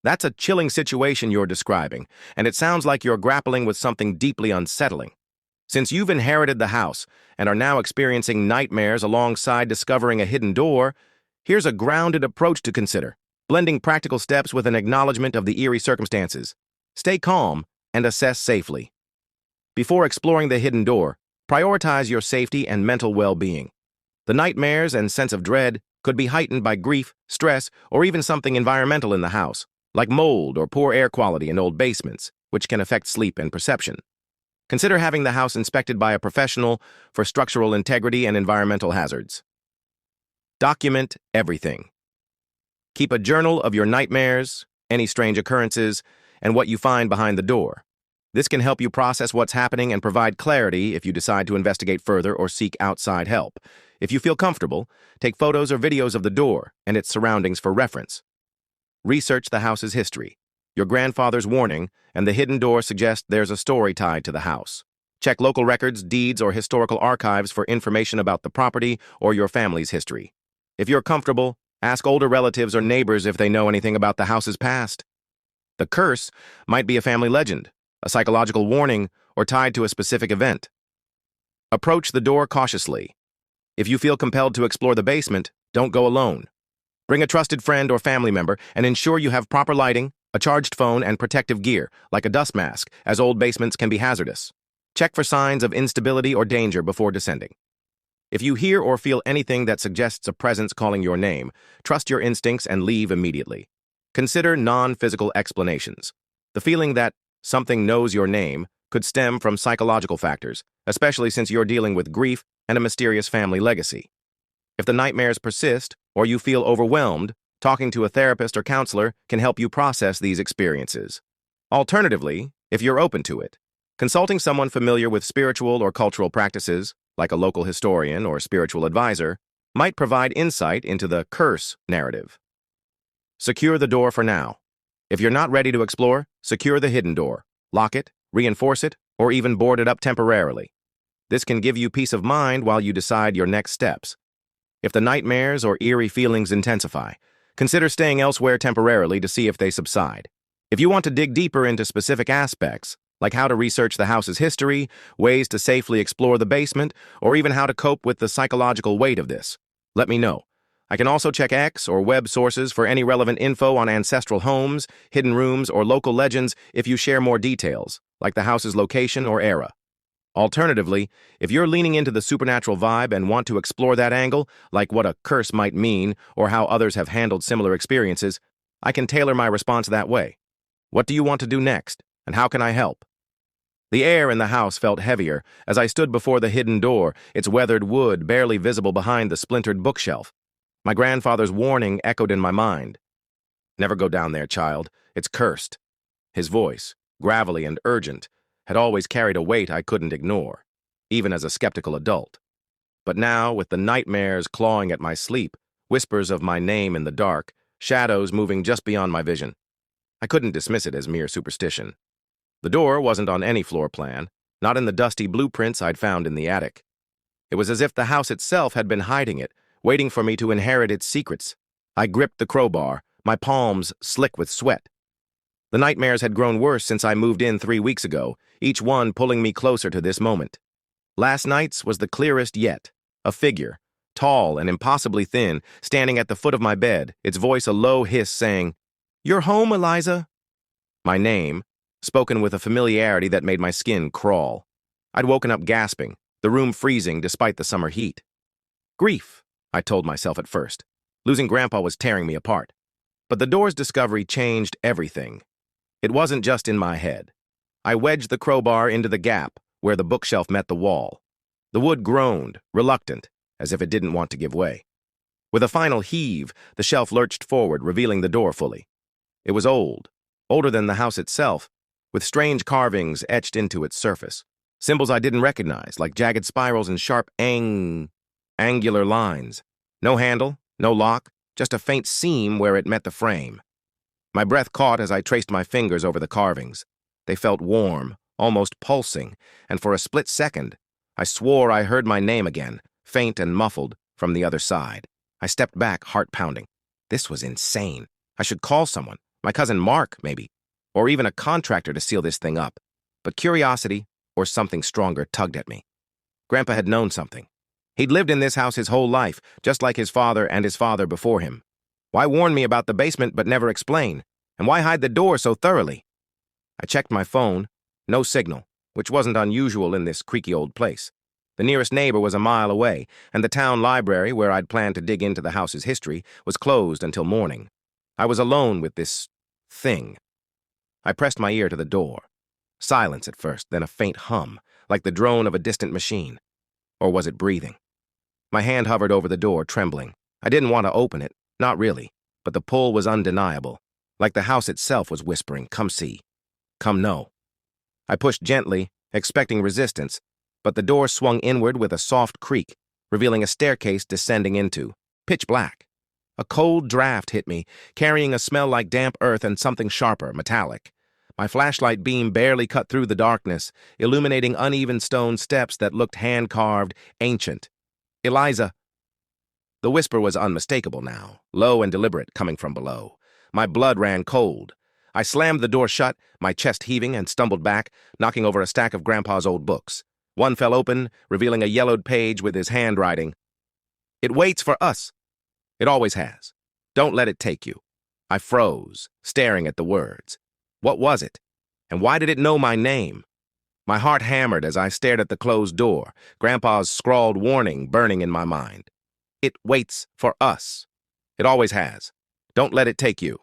That's a chilling situation you're describing, and it sounds like you're grappling with something deeply unsettling. Since you've inherited the house and are now experiencing nightmares alongside discovering a hidden door, here's a grounded approach to consider, blending practical steps with an acknowledgement of the eerie circumstances. Stay calm and assess safely. Before exploring the hidden door, prioritize your safety and mental well-being. The nightmares and sense of dread could be heightened by grief, stress, or even something environmental in the house, like mold or poor air quality in old basements, which can affect sleep and perception. Consider having the house inspected by a professional for structural integrity and environmental hazards. Document everything. Keep a journal of your nightmares, any strange occurrences, and what you find behind the door. This can help you process what's happening and provide clarity if you decide to investigate further or seek outside help. If you feel comfortable, take photos or videos of the door and its surroundings for reference. Research the house's history. Your grandfather's warning and the hidden door suggest there's a story tied to the house. Check local records, deeds, or historical archives for information about the property or your family's history. If you're comfortable, ask older relatives or neighbors if they know anything about the house's past. The curse might be a family legend, a psychological warning, or tied to a specific event. Approach the door cautiously. If you feel compelled to explore the basement, don't go alone. Bring a trusted friend or family member and ensure you have proper lighting, a charged phone, and protective gear, like a dust mask, as old basements can be hazardous. Check for signs of instability or danger before descending. If you hear or feel anything that suggests a presence calling your name, trust your instincts and leave immediately. Consider non-physical explanations. The feeling that something knows your name could stem from psychological factors, especially since you're dealing with grief and a mysterious family legacy. If the nightmares persist or you feel overwhelmed, talking to a therapist or counselor can help you process these experiences. Alternatively, if you're open to it, consulting someone familiar with spiritual or cultural practices, like a local historian or spiritual advisor, might provide insight into the curse narrative. Secure the door for now. If you're not ready to explore, secure the hidden door, lock it, reinforce it, or even board it up temporarily. This can give you peace of mind while you decide your next steps. If the nightmares or eerie feelings intensify, consider staying elsewhere temporarily to see if they subside. If you want to dig deeper into specific aspects, like how to research the house's history, ways to safely explore the basement, or even how to cope with the psychological weight of this, let me know. I can also check X or web sources for any relevant info on ancestral homes, hidden rooms, or local legends if you share more details, like the house's location or era. Alternatively, if you're leaning into the supernatural vibe and want to explore that angle, like what a curse might mean or how others have handled similar experiences, I can tailor my response that way. What do you want to do next, and how can I help? The air in the house felt heavier as I stood before the hidden door, its weathered wood barely visible behind the splintered bookshelf. My grandfather's warning echoed in my mind. "Never go down there, child. It's cursed." His voice, gravelly and urgent, had always carried a weight I couldn't ignore, even as a skeptical adult. But now, with the nightmares clawing at my sleep, whispers of my name in the dark, shadows moving just beyond my vision, I couldn't dismiss it as mere superstition. The door wasn't on any floor plan, not in the dusty blueprints I'd found in the attic. It was as if the house itself had been hiding it, waiting for me to inherit its secrets. I gripped the crowbar, my palms slick with sweat. The nightmares had grown worse since I moved in 3 weeks ago, each one pulling me closer to this moment. Last night's was the clearest yet. A figure, tall and impossibly thin, standing at the foot of my bed, its voice a low hiss saying, "You're home, Eliza." My name, spoken with a familiarity that made my skin crawl. I'd woken up gasping, the room freezing despite the summer heat. Grief, I told myself at first. Losing Grandpa was tearing me apart. But the door's discovery changed everything. It wasn't just in my head. I wedged the crowbar into the gap where the bookshelf met the wall. The wood groaned, reluctant, as if it didn't want to give way. With a final heave, the shelf lurched forward, revealing the door fully. It was old, older than the house itself, with strange carvings etched into its surface. Symbols I didn't recognize, like jagged spirals and sharp, angular lines. No handle, no lock, just a faint seam where it met the frame. My breath caught as I traced my fingers over the carvings. They felt warm, almost pulsing, and for a split second, I swore I heard my name again, faint and muffled, from the other side. I stepped back, heart pounding. This was insane. I should call someone. My cousin Mark, maybe. Or even a contractor to seal this thing up. But curiosity, or something stronger, tugged at me. Grandpa had known something. He'd lived in this house his whole life, just like his father and his father before him. Why warn me about the basement but never explain? And why hide the door so thoroughly? I checked my phone. No signal, which wasn't unusual in this creaky old place. The nearest neighbor was a mile away, and the town library, where I'd planned to dig into the house's history, was closed until morning. I was alone with this thing. I pressed my ear to the door. Silence at first, then a faint hum, like the drone of a distant machine. Or was it breathing? My hand hovered over the door, trembling. I didn't want to open it, not really, but the pull was undeniable, like the house itself was whispering, "Come see, come know." I pushed gently, expecting resistance, but the door swung inward with a soft creak, revealing a staircase descending into pitch black. A cold draft hit me, carrying a smell like damp earth and something sharper, metallic. My flashlight beam barely cut through the darkness, illuminating uneven stone steps that looked hand-carved, ancient. "Eliza." The whisper was unmistakable now, low and deliberate, coming from below. My blood ran cold. I slammed the door shut, my chest heaving, and stumbled back, knocking over a stack of Grandpa's old books. One fell open, revealing a yellowed page with his handwriting. "It waits for us. It always has. Don't let it take you." I froze, staring at the words. What was it? And why did it know my name? My heart hammered as I stared at the closed door, Grandpa's scrawled warning burning in my mind. "It waits for us. It always has. Don't let it take you."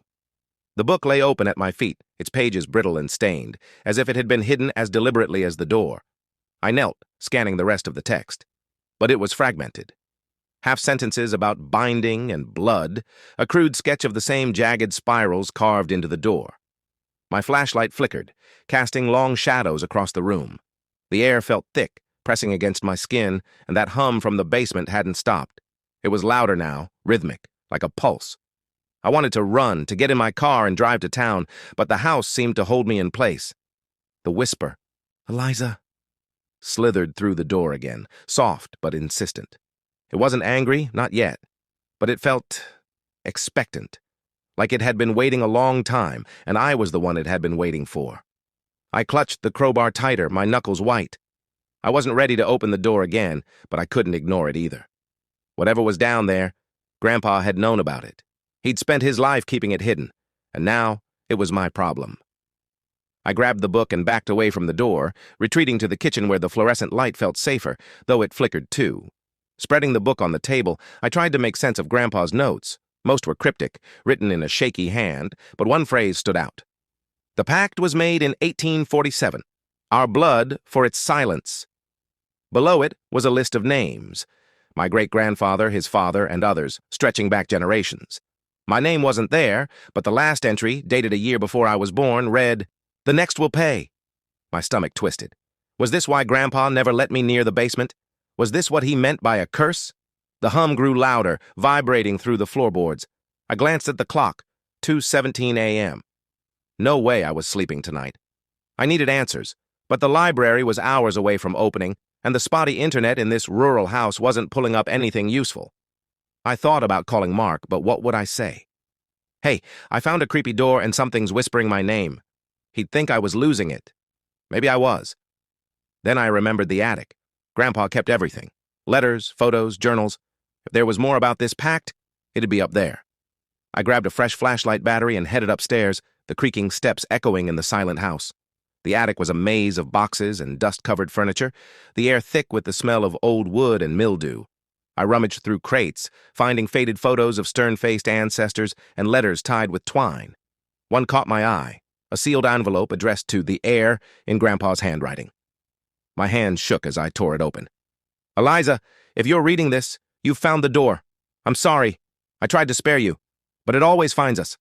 The book lay open at my feet, its pages brittle and stained, as if it had been hidden as deliberately as the door. I knelt, scanning the rest of the text. But it was fragmented. Half-sentences about binding and blood, a crude sketch of the same jagged spirals carved into the door. My flashlight flickered, casting long shadows across the room. The air felt thick, pressing against my skin, and that hum from the basement hadn't stopped. It was louder now, rhythmic, like a pulse. I wanted to run, to get in my car and drive to town, but the house seemed to hold me in place. The whisper, "Eliza," slithered through the door again, soft but insistent. It wasn't angry, not yet, but it felt expectant, like it had been waiting a long time, and I was the one it had been waiting for. I clutched the crowbar tighter, my knuckles white. I wasn't ready to open the door again, but I couldn't ignore it either. Whatever was down there, Grandpa had known about it. He'd spent his life keeping it hidden, and now it was my problem. I grabbed the book and backed away from the door, retreating to the kitchen where the fluorescent light felt safer, though it flickered too. Spreading the book on the table, I tried to make sense of Grandpa's notes. Most were cryptic, written in a shaky hand, but one phrase stood out. "The pact was made in 1847. Our blood for its silence." Below it was a list of names. My great-grandfather, his father, and others, stretching back generations. My name wasn't there, but the last entry, dated a year before I was born, read, "The next will pay." My stomach twisted. Was this why Grandpa never let me near the basement? Was this what he meant by a curse? The hum grew louder, vibrating through the floorboards. I glanced at the clock, 2:17 a.m. No way I was sleeping tonight. I needed answers, but the library was hours away from opening, and the spotty internet in this rural house wasn't pulling up anything useful. I thought about calling Mark, but what would I say? "Hey, I found a creepy door and something's whispering my name." He'd think I was losing it. Maybe I was. Then I remembered the attic. Grandpa kept everything. Letters, photos, journals. If there was more about this pact, it'd be up there. I grabbed a fresh flashlight battery and headed upstairs, the creaking steps echoing in the silent house. The attic was a maze of boxes and dust-covered furniture, the air thick with the smell of old wood and mildew. I rummaged through crates, finding faded photos of stern-faced ancestors and letters tied with twine. One caught my eye, a sealed envelope addressed to the heir in Grandpa's handwriting. My hand shook as I tore it open. "Eliza, if you're reading this, you've found the door. I'm sorry. I tried to spare you, but it always finds us.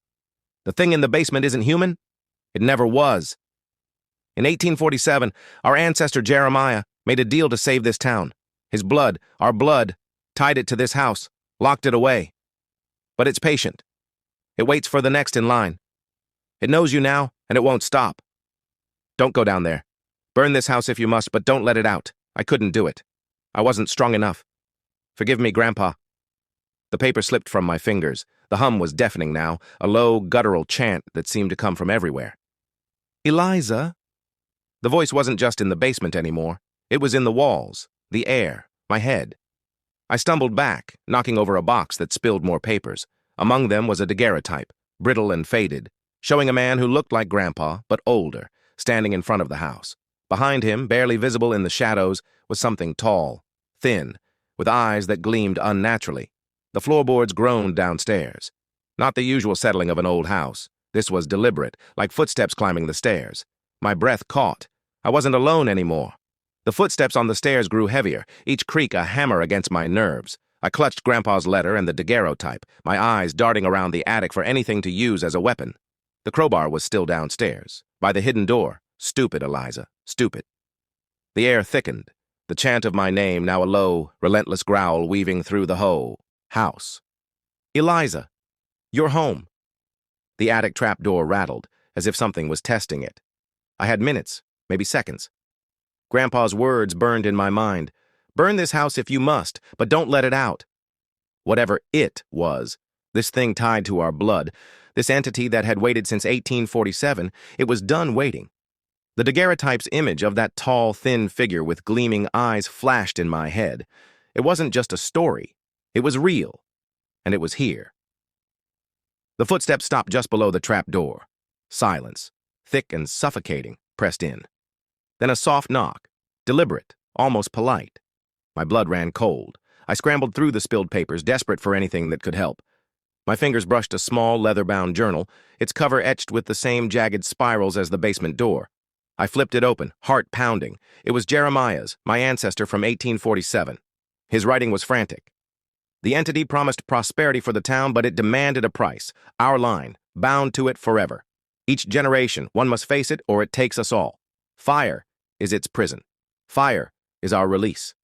The thing in the basement isn't human. It never was. In 1847, our ancestor Jeremiah made a deal to save this town. His blood, our blood, tied it to this house, locked it away. But it's patient. It waits for the next in line. It knows you now, and it won't stop. Don't go down there. Burn this house if you must, but don't let it out. I couldn't do it. I wasn't strong enough. Forgive me, Grandpa." The paper slipped from my fingers, The hum was deafening now, a low, guttural chant that seemed to come from everywhere. "Eliza?" The voice wasn't just in the basement anymore. It was in the walls, the air, my head. I stumbled back, knocking over a box that spilled more papers. Among them was a daguerreotype, brittle and faded, showing a man who looked like Grandpa, but older, standing in front of the house. Behind him, barely visible in the shadows, was something tall, thin, with eyes that gleamed unnaturally. The floorboards groaned downstairs. Not the usual settling of an old house. This was deliberate, like footsteps climbing the stairs. My breath caught. I wasn't alone anymore. The footsteps on the stairs grew heavier, each creak a hammer against my nerves. I clutched Grandpa's letter and the daguerreotype, my eyes darting around the attic for anything to use as a weapon. The crowbar was still downstairs, by the hidden door. Stupid, Eliza. Stupid. The air thickened, the chant of my name now a low, relentless growl weaving through the whole house. "Eliza, you're home." The attic trapdoor rattled, as if something was testing it. I had minutes, maybe seconds. Grandpa's words burned in my mind. "Burn this house if you must, but don't let it out." Whatever it was, this thing tied to our blood, this entity that had waited since 1847, it was done waiting. The daguerreotype's image of that tall, thin figure with gleaming eyes flashed in my head. It wasn't just a story. It was real. And it was here. The footsteps stopped just below the trap door. Silence, thick and suffocating, pressed in. Then a soft knock, deliberate, almost polite. My blood ran cold. I scrambled through the spilled papers, desperate for anything that could help. My fingers brushed a small, leather-bound journal, its cover etched with the same jagged spirals as the basement door. I flipped it open, heart pounding. It was Jeremiah's, my ancestor from 1847. His writing was frantic. The entity promised prosperity for the town, but it demanded a price. Our line, bound to it forever. Each generation, one must face it or it takes us all. Fire is its prison. Fire is our release.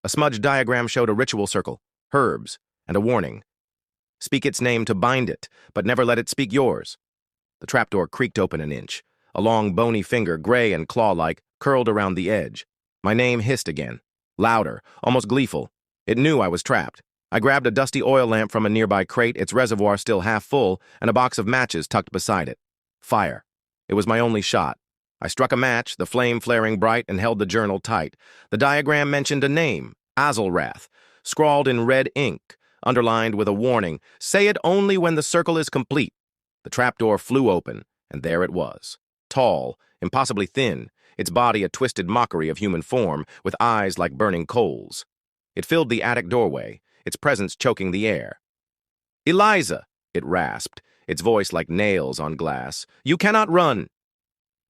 A smudged diagram showed a ritual circle, herbs, and a warning. Speak its name to bind it, but never let it speak yours. The trapdoor creaked open an inch. A long, bony finger, gray and claw-like, curled around the edge. My name hissed again. Louder, almost gleeful. It knew I was trapped. I grabbed a dusty oil lamp from a nearby crate, its reservoir still half full, and a box of matches tucked beside it. Fire. It was my only shot. I struck a match, the flame flaring bright, and held the journal tight. The diagram mentioned a name, Azalrath, scrawled in red ink, underlined with a warning, "Say it only when the circle is complete." The trapdoor flew open, and there it was. Tall, impossibly thin, its body a twisted mockery of human form, with eyes like burning coals. It filled the attic doorway, its presence choking the air. "Eliza," it rasped, its voice like nails on glass, "you cannot run."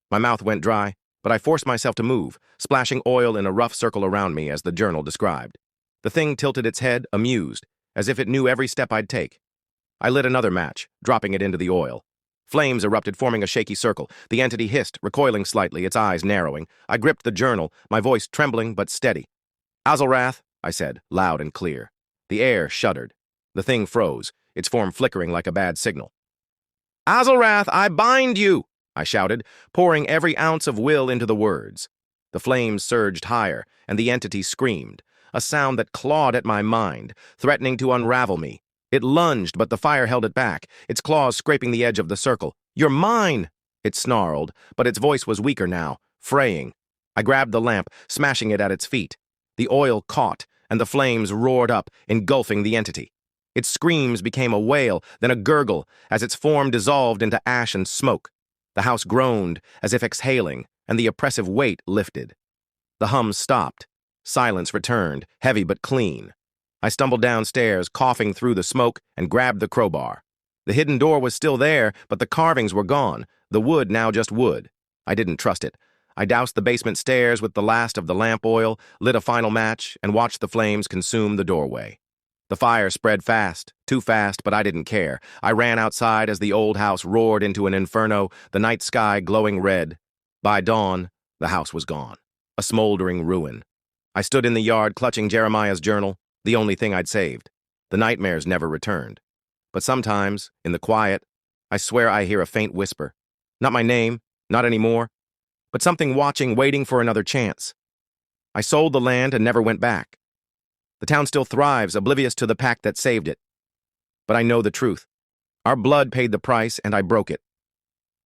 My mouth went dry, but I forced myself to move, splashing oil in a rough circle around me as the journal described. The thing tilted its head, amused, as if it knew every step I'd take. I lit another match, dropping it into the oil. Flames erupted, forming a shaky circle. The entity hissed, recoiling slightly, its eyes narrowing. I gripped the journal, my voice trembling but steady. "Azalrath," I said, loud and clear. The air shuddered. The thing froze, its form flickering like a bad signal. "Azalrath, I bind you!" I shouted, pouring every ounce of will into the words. The flames surged higher, and the entity screamed, a sound that clawed at my mind, threatening to unravel me. It lunged, but the fire held it back, its claws scraping the edge of the circle. "You're mine!" It snarled, but its voice was weaker now, fraying. I grabbed the lamp, smashing it at its feet. The oil caught, and the flames roared up, engulfing the entity. Its screams became a wail, then a gurgle, as its form dissolved into ash and smoke. The house groaned, as if exhaling, and the oppressive weight lifted. The hum stopped. Silence returned, heavy but clean. I stumbled downstairs, coughing through the smoke, and grabbed the crowbar. The hidden door was still there, but the carvings were gone, the wood now just wood. I didn't trust it. I doused the basement stairs with the last of the lamp oil, lit a final match, and watched the flames consume the doorway. The fire spread fast, too fast, but I didn't care. I ran outside as the old house roared into an inferno, the night sky glowing red. By dawn, the house was gone, a smoldering ruin. I stood in the yard clutching Jeremiah's journal, the only thing I'd saved. The nightmares never returned. But sometimes, in the quiet, I swear I hear a faint whisper. Not my name, not anymore, but something watching, waiting for another chance. I sold the land and never went back. The town still thrives, oblivious to the pact that saved it. but I know the truth. Our blood paid the price, and I broke it.